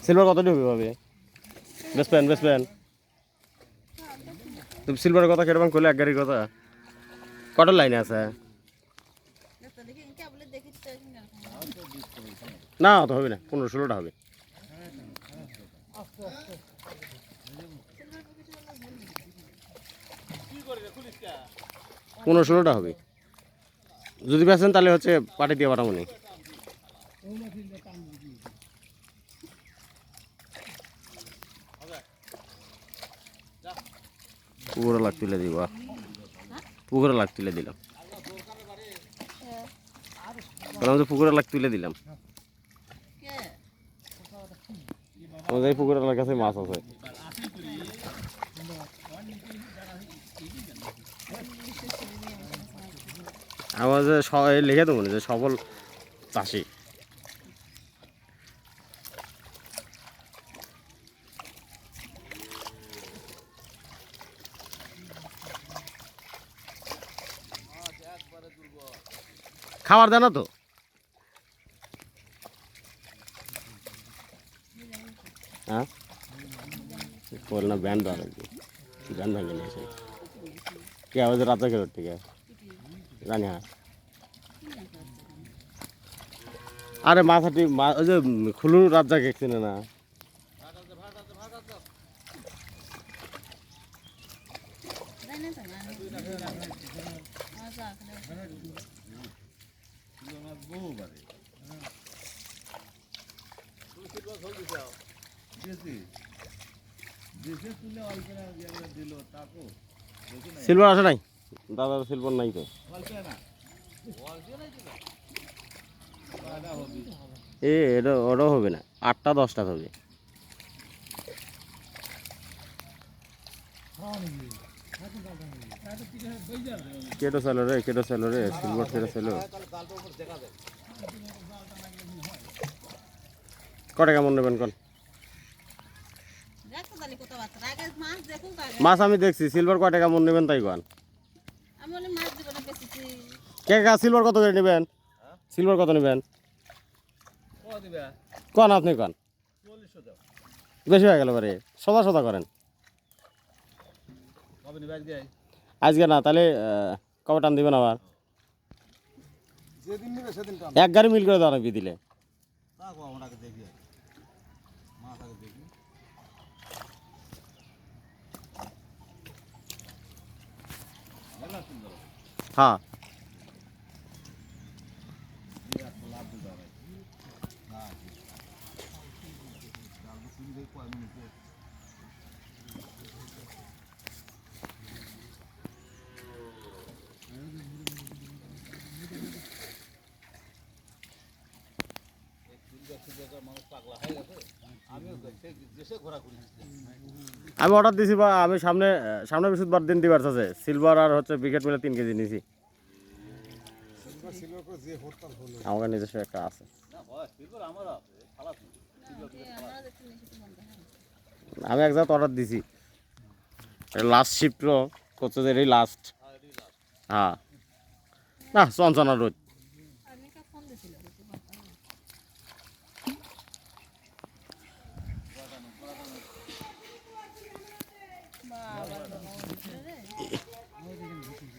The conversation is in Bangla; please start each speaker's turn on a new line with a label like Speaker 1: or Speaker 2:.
Speaker 1: সিলভার কত ঢুকবে ভাবে বেসপেন তুমি সিলভারের কথা কেরকম করলে এক গাড়ির কথা কত লাইনে আছে না অত হবে না 15-16টা হবে 15-16টা হবে যদি বেছেন তাহলে হচ্ছে পাটি দিয়ে পাঠামনি পুকুরে লাগ তুলে দিব পুকুরে লাগ তুলে দিলাম পুকুরে লাগ তুলে দিলাম আমাদের এই পুকুরের কাছে মাছ আছে আমাদের সবাই লিখে দেবো যে সফল চাষি খাবার দেয় না তো হ্যাঁ বল না ব্যান্ড দেওয়া লাগবে ব্যান্ড ভেঙে নিয়েছে কে আমাদের রাজা খেলোর থেকে জানি হ্যাঁ আরে মাথাটি ওই যে খুলুর রাজ্জাকে চিনে না সিলভার আসে নাই দাদা সিলভার নাই তো এটা ওটাও হবে না 8টা-10টা হবে কেটো চালো রে সিলভার কেটো চালো কটা কেমন নেবেন কোন মাছ আমি দেখছি সিলভার কয় টাকা মন নেবেন তাই কোন কে কা সিলভার কত করে নেবেন সিলভার কত নেবেন কোন আপনি কোন বেশি হয়ে গেল পারে সদা করেন আজকে না তাহলে কবে টান দিবেন আবার এক গাড়ি মিল করে দেওয়া নাকি দিলে হ্যাঁ আমি অর্ডার দিছি বা আমি সামনে বৃহস্পতিবার দিন দিবার আছে সিলভার আর হচ্ছে বিকেট মিলে 3 কেজি নিছি আমার নিজস্ব একটা আছে আমি এক জায়গায় অর্ডার দিছি লাস্ট শিফট করছে যে এই লাস্ট হ্যাঁ না চঞ্চনা রোদ